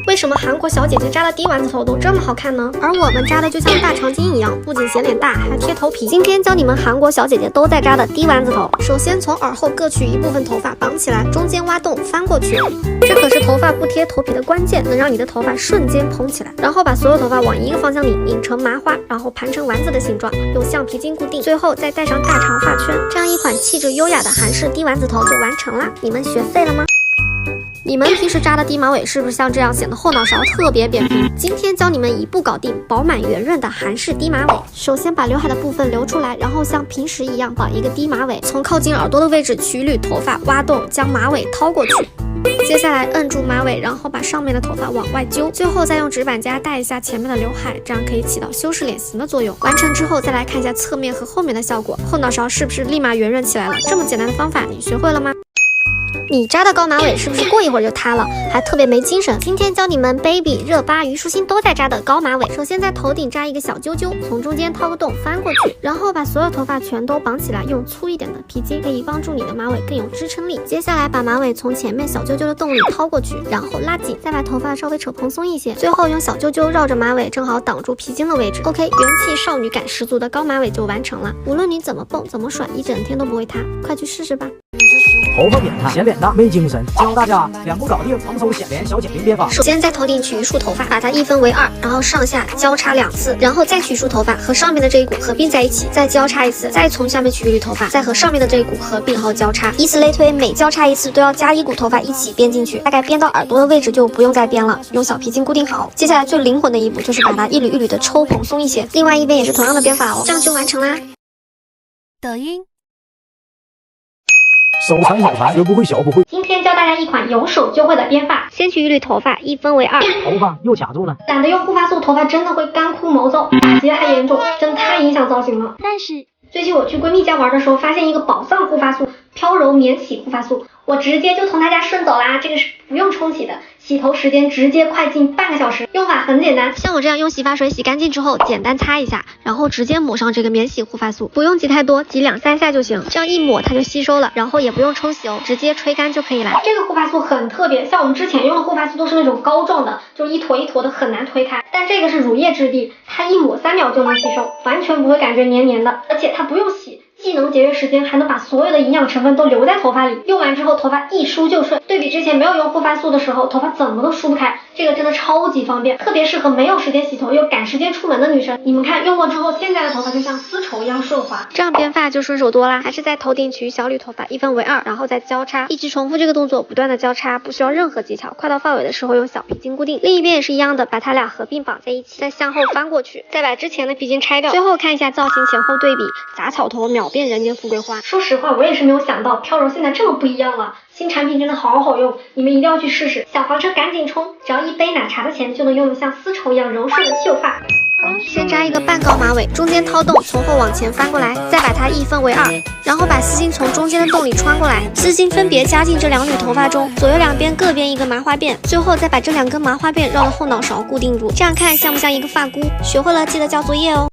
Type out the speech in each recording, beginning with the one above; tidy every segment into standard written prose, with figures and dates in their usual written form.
为什么韩国小姐姐扎的低丸子头都这么好看呢？而我们扎的就像大长今一样，不仅显脸大，还贴头皮。今天教你们韩国小姐姐都在扎的低丸子头。首先从耳后各取一部分头发绑起来，中间挖洞翻过去，这可是头发不贴头皮的关键，能让你的头发瞬间蓬起来。然后把所有头发往一个方向拧成麻花，然后盘成丸子的形状，用橡皮筋固定，最后再戴上大长发圈，这样一款气质优雅的韩式低丸子头就完成啦。你们学废了吗？你们平时扎的低马尾是不是像这样显得后脑勺特别扁平？今天教你们一步搞定饱满圆润的韩式低马尾。首先把刘海的部分留出来，然后像平时一样绑一个低马尾，从靠近耳朵的位置取一缕头发，挖洞将马尾掏过去。接下来摁住马尾，然后把上面的头发往外揪，最后再用直板夹带一下前面的刘海，这样可以起到修饰脸型的作用。完成之后再来看一下侧面和后面的效果，后脑勺是不是立马圆润起来了？这么简单的方法你学会了吗？你扎的高马尾是不是过一会儿就塌了，还特别没精神？今天教你们 baby、热巴、虞书欣都在扎的高马尾。首先在头顶扎一个小揪揪，从中间掏个洞翻过去，然后把所有头发全都绑起来，用粗一点的皮筋可以帮助你的马尾更有支撑力。接下来把马尾从前面小揪揪的洞里掏过去，然后拉紧，再把头发稍微扯蓬松一些，最后用小揪揪绕着马尾，正好挡住皮筋的位置。OK， 元气少女感十足的高马尾就完成了。无论你怎么蹦怎么甩，一整天都不会塌，快去试试吧。头发扁塌，显脸大，没精神。教大家2步搞定蓬松显脸小简明编法。首先在头顶取一束头发，把它一分为2，然后上下交叉2次，然后再取一束头发和上面的这一股合并在一起，再交叉1次，再从下面取一缕头发，再和上面的这一股合并后交叉，以此类推，每交叉1次都要加1股头发一起编进去，大概编到耳朵的位置就不用再编了，用小皮筋固定好。接下来最灵魂的一步就是把它一缕一缕的抽蓬松一些，另外一边也是同样的编法哦，这样就完成啦。抖音。手残好残，学不会学不会。今天教大家一款有手就会的编发，先取一缕头发一分为2，头发又卡住了。懒得用护发素，头发真的会干枯毛躁，打结还严重，真太影响造型了。但是最近我去闺蜜家玩的时候，发现一个宝藏护发素，飘柔免洗护发素，我直接就从她家顺走啦。这个是不用冲洗的，洗头时间直接快进半个小时，用法很简单，像我这样用洗发水洗干净之后，简单擦一下，然后直接抹上这个免洗护发素，不用挤太多，挤2-3下就行，这样一抹它就吸收了，然后也不用冲洗哦，直接吹干就可以了。这个护发素很特别，像我们之前用的护发素都是那种膏状的，就一坨一坨的很难推开，但这个是乳液质地，它一抹3秒就能吸收，完全不会感觉黏黏的，而且它不用洗，既能节约时间，还能把所有的营养成分都留在头发里，用完之后头发一梳就顺。对比之前没有用护发素的时候，头发怎么都梳不开，这个真的超级方便，特别适合没有时间洗头又赶时间出门的女生。你们看，用过之后，现在的头发就像丝绸一样顺滑，这样编发就顺手多啦。还是在头顶取小缕头发一分为2，然后再交叉，一直重复这个动作，不断的交叉，不需要任何技巧。快到发尾的时候用小皮筋固定，另一边也是一样的，把它俩合并绑在一起，再向后翻过去，再把之前的皮筋拆掉。最后看一下造型前后对比，杂草头秒变人间富贵花。说实话，我也是没有想到飘柔现在这么不一样了，新产品真的好好用，你们一定要去试试。小黄车赶紧冲，只要1杯奶茶的钱就能拥有像丝绸一样柔顺的秀发。先扎一个半高马尾，中间掏洞，从后往前翻过来，再把它一分为2，然后把丝巾从中间的洞里穿过来，丝巾分别夹进这2缕头发中，左右两边各编一个麻花辫，最后再把这2根麻花辫绕到后脑勺固定住，这样看像不像一个发箍？学会了记得交作业哦。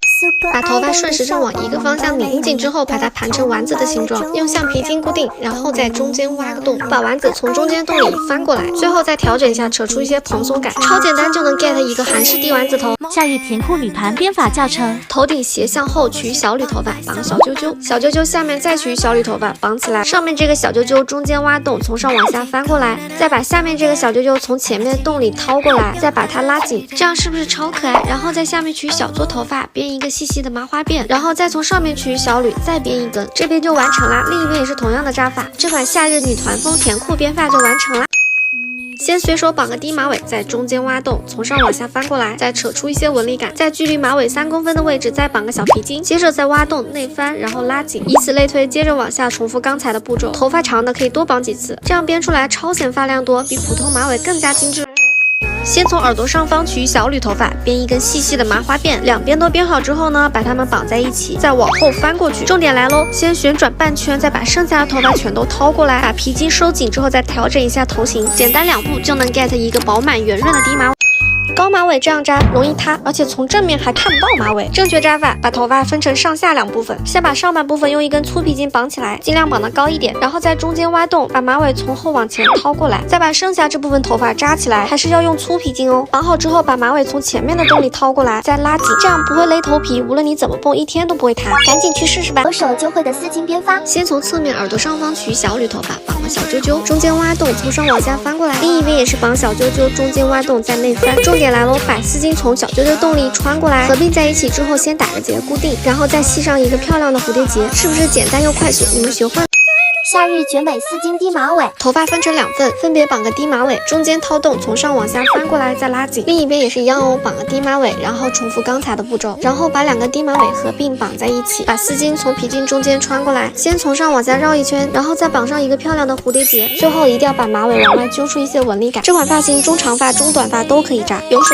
把头发顺时针往一个方向拧紧之后，把它盘成丸子的形状，用橡皮筋固定，然后在中间挖个洞，把丸子从中间洞里翻过来，最后再调整一下，扯出一些蓬松感，超简单就能 get 一个韩式低丸子头。夏日甜酷女团编法教程：头顶斜向后取小缕头发，绑小揪揪，小揪揪下面再取小缕头发绑起来，上面这个小揪揪中间挖洞，从上往下翻过来，再把下面这个小揪揪从前面洞里掏过来，再把它拉紧，这样是不是超可爱？然后在下面取小撮头发，编一个细细的麻花辫，然后再从上面取小缕，再编一根，这边就完成啦。另一边也是同样的扎法，这款夏日女团风甜酷编发就完成啦。先随手绑个低马尾，在中间挖洞，从上往下翻过来，再扯出一些纹理感，在距离马尾3公分的位置再绑个小皮筋，接着再挖洞内翻，然后拉紧，以此类推，接着往下重复刚才的步骤。头发长的可以多绑几次，这样编出来超显发量多，比普通马尾更加精致。先从耳朵上方取小缕头发，编一根细细的麻花辫，两边都编好之后呢，把它们绑在一起，再往后翻过去。重点来喽，先旋转半圈，再把剩下的头发全都掏过来，把皮筋收紧之后再调整一下头型，简单2步就能 get 一个饱满圆润的低马尾。高马尾这样扎容易塌，而且从正面还看不到马尾。正确扎法，把头发分成上下两部分，先把上半部分用一根粗皮筋绑起来，尽量绑得高一点，然后在中间挖洞，把马尾从后往前掏过来，再把剩下这部分头发扎起来，还是要用粗皮筋哦。绑好之后，把马尾从前面的洞里掏过来，再拉紧，这样不会勒头皮，无论你怎么绷，一天都不会塌。赶紧去试试吧！有手就会的丝巾编发。先从侧面耳朵上方取小缕头发，绑个小揪揪，中间挖洞，从上往下翻过来，另一边也是绑小揪揪，中间挖洞再内翻。重点来喽，把丝巾从小揪揪洞里穿过来，合并在一起之后，先打个结固定，然后再系上一个漂亮的蝴蝶结，是不是简单又快速？你们学会了？夏日绝美丝巾低马尾，头发分成2份，分别绑个低马尾，中间掏洞，从上往下翻过来，再拉紧。另一边也是一样哦，绑个低马尾，然后重复刚才的步骤，然后把2个低马尾合并绑在一起，把丝巾从皮筋中间穿过来，先从上往下绕一圈，然后再绑上一个漂亮的蝴蝶结。最后一定要把马尾往外揪出一些纹理感。这款发型中长发、中短发都可以扎，有手